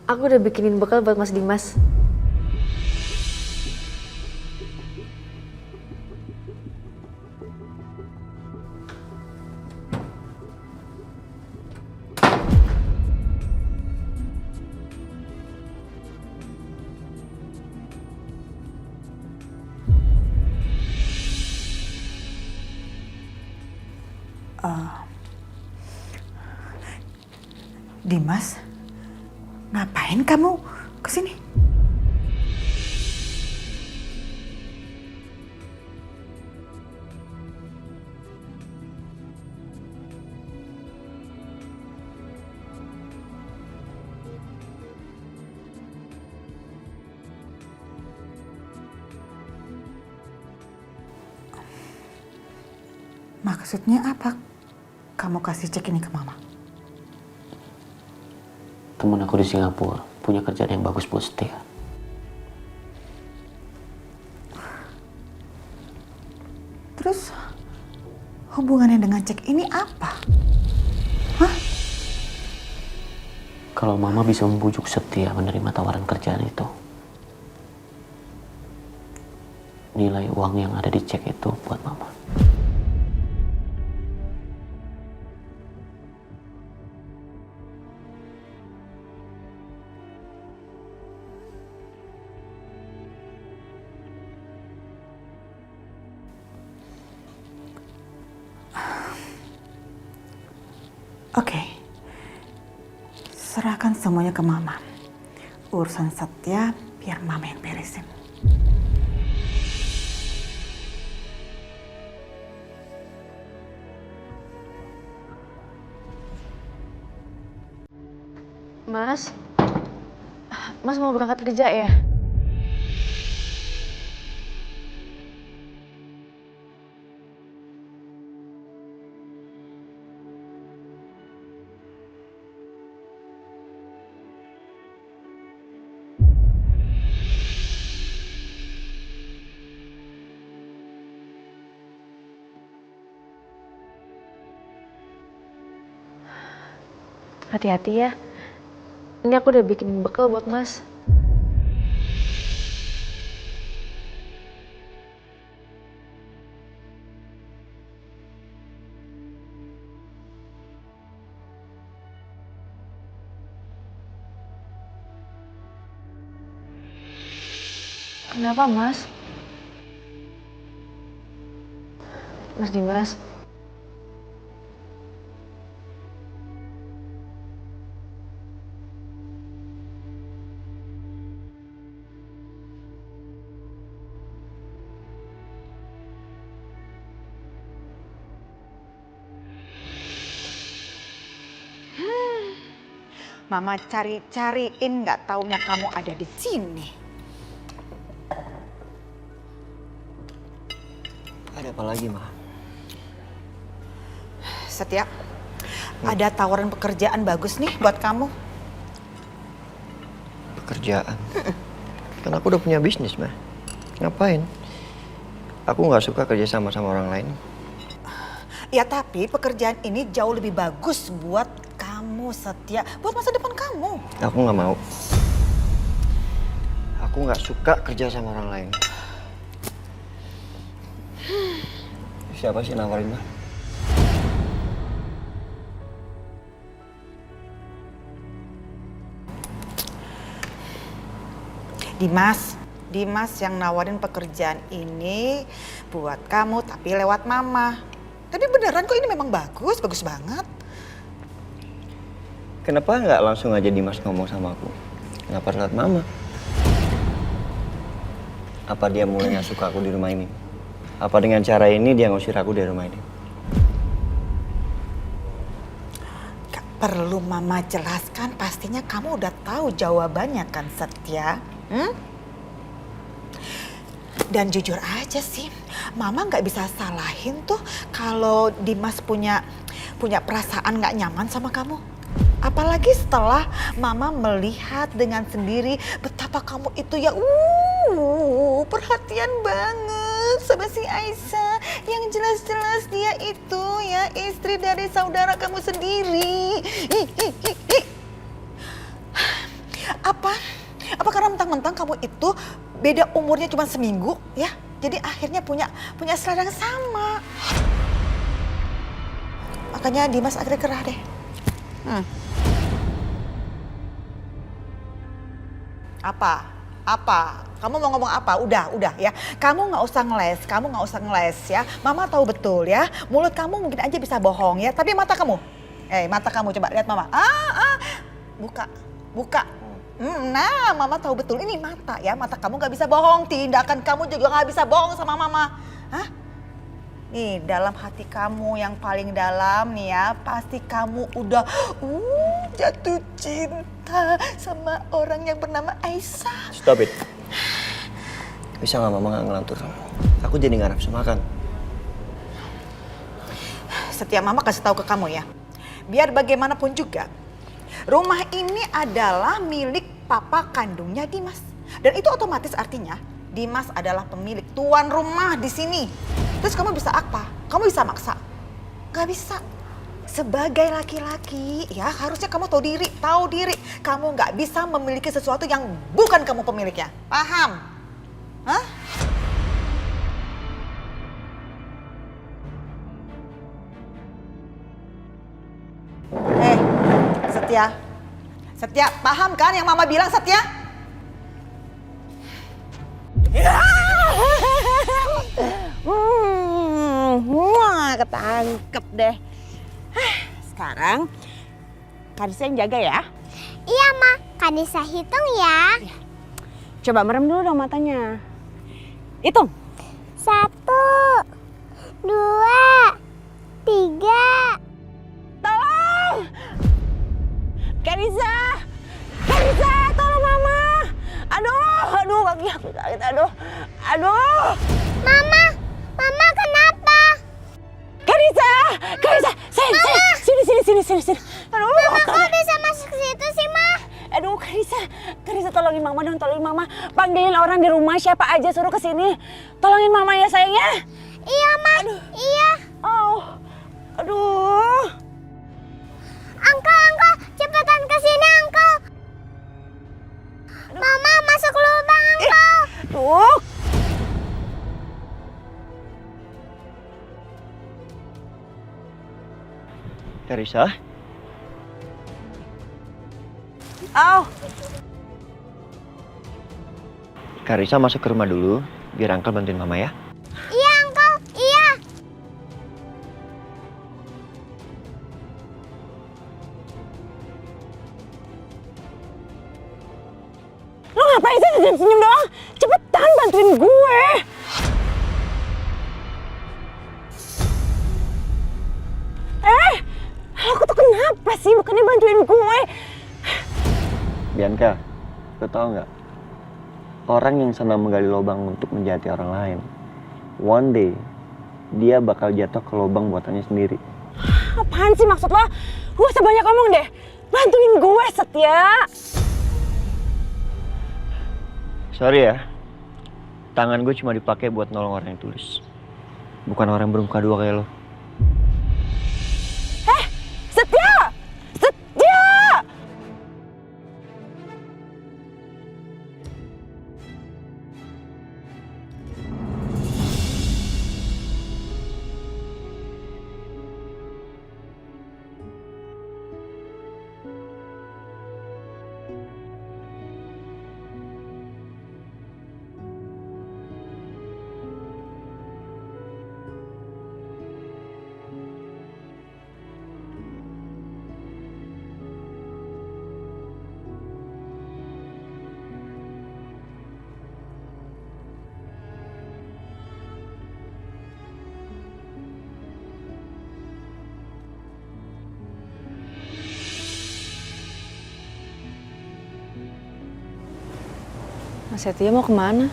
Aku udah bikinin bekal buat Mas Dimas. Dimas, ngapain kamu kesini? Maksudnya apa? Kamu kasih cek ini ke mama? Temen aku di Singapura punya kerjaan yang bagus buat Setia. Terus hubungannya dengan cek ini apa? Hah? Kalau Mama bisa membujuk Setia menerima tawaran kerjaan itu, nilai uang yang ada di cek itu buat Mama. Oke, serahkan semuanya ke mama. Urusan Setia biar mama yang beresin. Mas mau berangkat kerja ya? Hati-hati ya. Ini aku udah bikin bekal buat Mas. Kenapa, Mas? Mas Dimas. Mama cari-cariin, nggak taunya kamu ada di sini. Ada apa lagi, Ma? Setia, ada tawaran pekerjaan bagus nih buat kamu. Pekerjaan? Kan aku udah punya bisnis, Ma. Ngapain? Aku nggak suka kerja sama orang lain. Ya tapi pekerjaan ini jauh lebih bagus buat kamu, Setia. Buat masa depan kamu. Aku nggak mau. Aku nggak suka kerja sama orang lain. Siapa sih nawarin, Ma? Dimas yang nawarin pekerjaan ini buat kamu tapi lewat mama. Tapi beneran kok ini memang bagus banget. Kenapa nggak langsung aja Dimas ngomong sama aku? Kenapa lewat Mama? Apa dia mulai nggak suka aku di rumah ini? Apa dengan cara ini dia ngusir aku dari rumah ini? Gak perlu mama jelaskan, pastinya kamu udah tahu jawabannya kan, Setia? Dan jujur aja sih, mama nggak bisa salahin tuh kalau Dimas punya perasaan nggak nyaman sama kamu. Apalagi setelah mama melihat dengan sendiri betapa kamu itu ya perhatian banget sama si Aisyah. Yang jelas-jelas dia itu ya istri dari saudara kamu sendiri. mentang-mentang kamu itu beda umurnya cuma seminggu ya. Jadi akhirnya punya selera yang sama. Makanya Dimas akhirnya kerah deh. Apa? Kamu mau ngomong apa? Udah ya. Kamu nggak usah ngeles ya. Mama tahu betul ya. Mulut kamu mungkin aja bisa bohong ya. Tapi mata kamu, mata kamu coba lihat mama. Buka. Nah, mama tahu betul ini mata ya. Mata kamu nggak bisa bohong. Tindakan kamu juga nggak bisa bohong sama mama. Hah? Nih dalam hati kamu yang paling dalam nih ya, pasti kamu udah jatuh cinta sama orang yang bernama Aisyah. Stop it. Bisa nggak mama nggak ngelantur? Aku jadi nggak nafsu makan. Setiap mama kasih tahu ke kamu ya, biar bagaimanapun juga, rumah ini adalah milik papa kandungnya Dimas. Dan itu otomatis artinya Dimas adalah pemilik tuan rumah di sini. Terus kamu bisa apa? Kamu bisa maksa? Gak bisa. Sebagai laki-laki ya harusnya kamu tahu diri. Kamu gak bisa memiliki sesuatu yang bukan kamu pemiliknya. Paham? Hah? Setia, paham kan yang mama bilang Setia? Ketangkep deh. Sekarang Kanisa yang jaga ya. Iya, Ma. Kanisa hitung ya. Coba merem dulu dong matanya. Hitung. 1, 2, 3. Tolong! Kanisa, tolong mama. Aduh, kaki aku sakit. Aduh. Mama kenapa? Kanisa, sini. Aduh, Mama kok bisa masuk situ sih, Ma? Aduh, Kanisa tolongin mama dong, Panggilin orang di rumah siapa aja suruh kesini. Tolongin mama ya sayangnya. Iya, Ma. Iya. Oh, aduh. Angkel, cepetan ke sini, Angkel. Mama masuk lubang, Angkel. Aduh. Karisa, Karisa masuk ke rumah dulu, biar Angkel bantuin mama ya. Iya, Angkel. Iya. Lo ngapain sih senyum doang? Cepetan bantuin gue. Aku tuh kenapa sih bukannya bantuin gue? Bianca, lo tau nggak? Orang yang senang menggali lubang untuk menjahati orang lain, one day dia bakal jatuh ke lubang buatannya sendiri. Apaan sih maksud lo? Gak usah banyak ngomong deh. Bantuin gue, Setia. Sorry ya, tangan gue cuma dipakai buat nolong orang yang tulus, bukan orang yang bermuka dua kayak lo. Setia! Mas Setia mau kemana?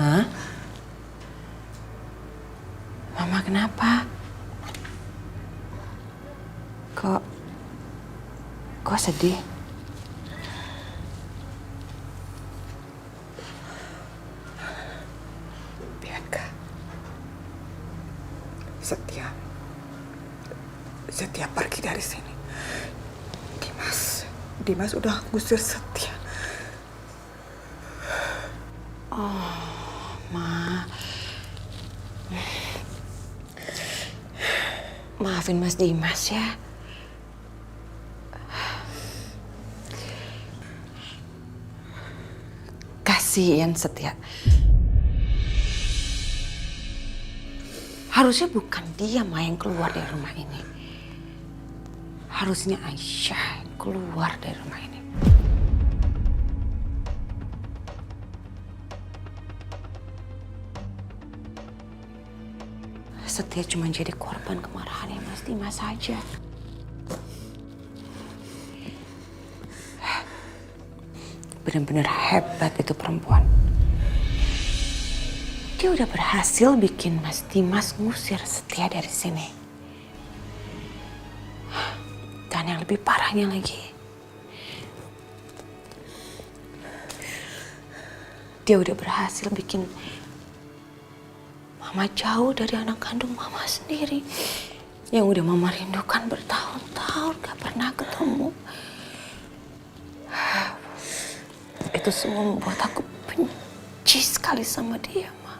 Hah? Mama kenapa? Kok sedih? Bianca, Setia pergi dari sini. Dimas udah ngusir Setia. Maafin Mas Dimas ya. Kasihan Setia. Harusnya bukan dia Ma yang keluar dari rumah ini. Harusnya Aisyah yang keluar dari rumah ini. Setia cuma jadi korban kemarahannya Mas Dimas saja. Benar-benar hebat itu perempuan. Dia udah berhasil bikin Mas Dimas ngusir Setia dari sini. Dan yang lebih parahnya lagi, dia udah berhasil bikin Mama jauh dari anak kandung Mama sendiri. Yang udah Mama rindukan bertahun-tahun gak pernah ketemu. Itu semua membuat aku benci sekali sama dia, Ma.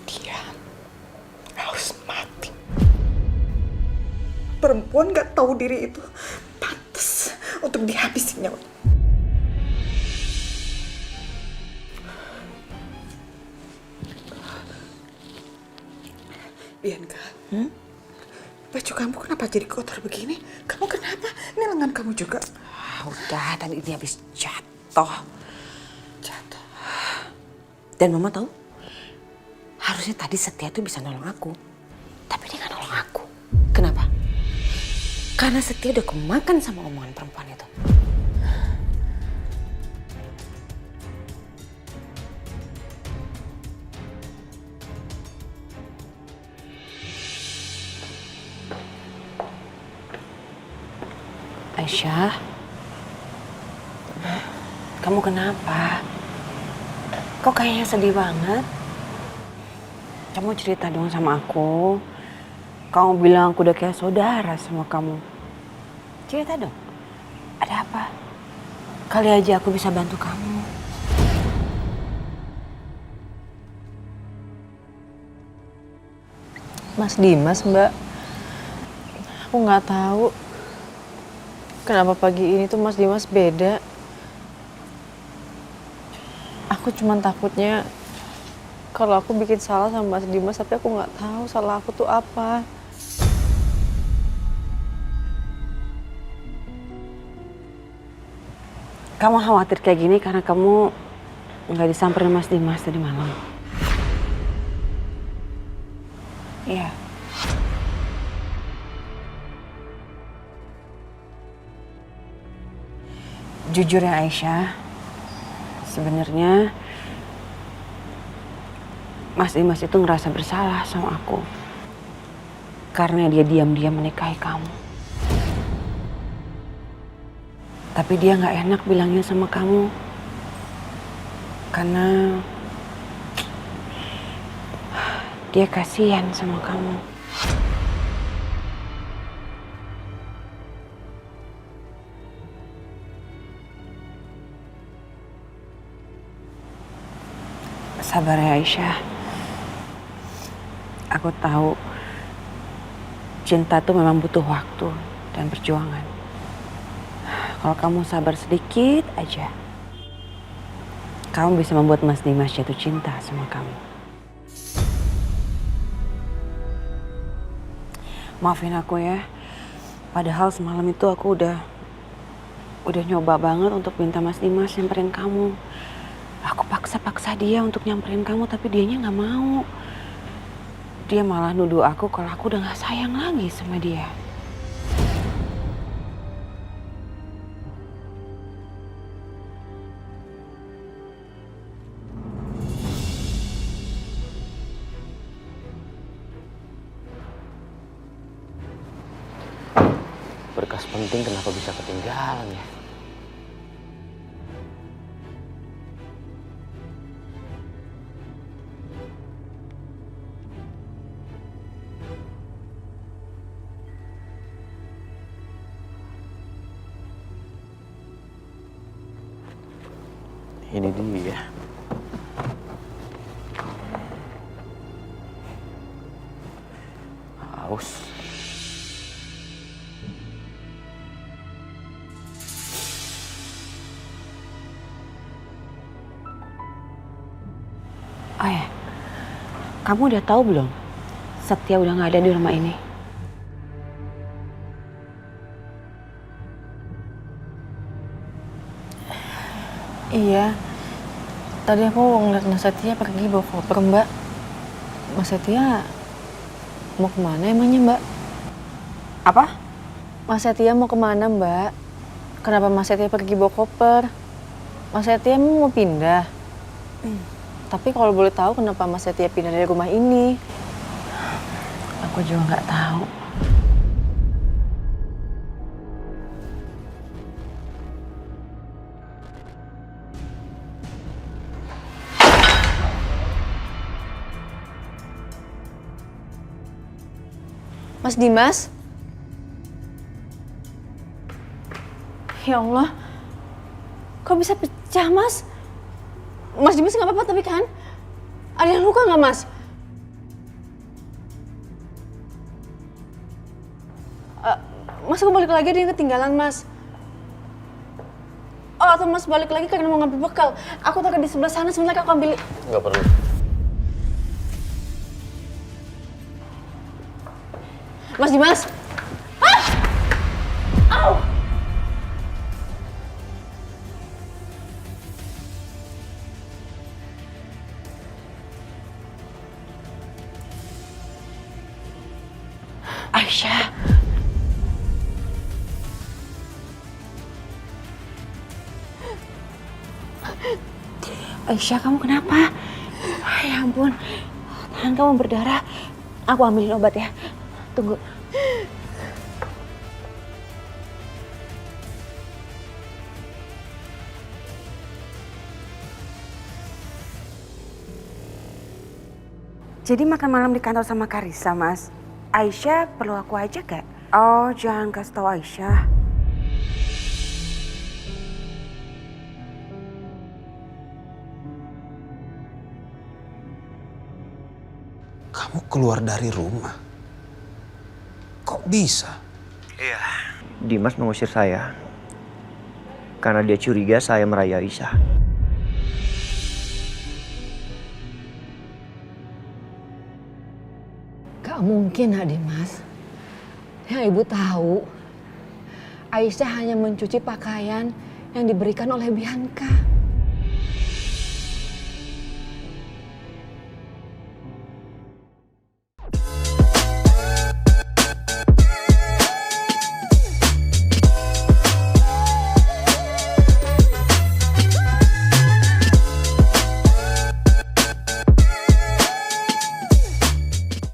Dia harus mati. Perempuan gak tahu diri itu pantas untuk dihabisin nyawa. Bianca, baju kamu kenapa jadi kotor begini? Kamu kenapa? Ini lengan kamu juga. Udah, tadi dia habis jatuh. Dan Mama tahu, harusnya tadi Setia tuh bisa nolong aku. Tapi dia nggak nolong aku. Kenapa? Karena Setia udah kemakan sama omongan perempuan itu. Aisyah, kamu kenapa? Kok kayaknya sedih banget? Kamu cerita dong sama aku. Kamu bilang aku udah kayak saudara sama kamu. Cerita dong, ada apa? Kali aja aku bisa bantu kamu. Mas Dimas, Mbak. Aku nggak tahu kenapa pagi ini tuh Mas Dimas beda. Aku cuma takutnya kalau aku bikin salah sama Mas Dimas, tapi aku nggak tahu salah aku tuh apa. Kamu khawatir kayak gini karena kamu nggak disamperin Mas Dimas tadi malam. Iya. Jujur ya Aisyah, sebenarnya Mas Dimas itu ngerasa bersalah sama aku karena dia diam-diam menikahi kamu. Tapi dia nggak enak bilangnya sama kamu karena dia kasihan sama kamu. Sabar ya Aisyah. Aku tahu cinta tuh memang butuh waktu dan perjuangan. Kalau kamu sabar sedikit aja, kamu bisa membuat Mas Dimas jatuh cinta sama kamu. Maafin aku ya. Padahal semalam itu aku udah nyoba banget untuk minta Mas Dimas nyamperin kamu. Aku paksa dia untuk nyamperin kamu, tapi dianya nggak mau. Dia malah nuduh aku kalau aku udah nggak sayang lagi sama dia. penting kenapa bisa ketinggalan ya? Ini dia. Haus. Oh ya, kamu udah tahu belum? Setia udah nggak ada di rumah ini. Iya, tadi aku ngeliat Mas Setia pergi bawa koper, Mbak. Mas Setia mau kemana emangnya, Mbak? Apa? Mas Setia mau kemana, Mbak? Kenapa Mas Setia pergi bawa koper? Mas Setia emang mau pindah? Tapi kalau boleh tahu kenapa Mas Setia pindah dari rumah ini? Aku juga nggak tahu. Mas Dimas? Ya Allah, kok bisa pecah, Mas? Mas Dimas nggak apa-apa tapi kan? Ada yang luka nggak, Mas? Mas aku balik lagi ada yang ketinggalan, Mas. Oh, atau Mas balik lagi karena mau ngambil bekal. Aku taruh di sebelah sana, sebentar aku ambil. Nggak perlu. Mas Dimas! Ah! Au! Aisyah. Aisyah, kamu kenapa? Ya ampun, tangan kamu berdarah. Aku ambilin obat ya. Tunggu. Jadi makan malam di kantor sama Karissa, Mas. Aisyah perlu aku aja gak? Oh, jangan kasih tahu Aisyah. Kamu keluar dari rumah. Kok bisa? Iya. Dimas mengusir saya karena dia curiga saya merayu Aisyah. Gak mungkin, Nak Dimas. Yang Ibu tahu, Aisyah hanya mencuci pakaian yang diberikan oleh Bianca.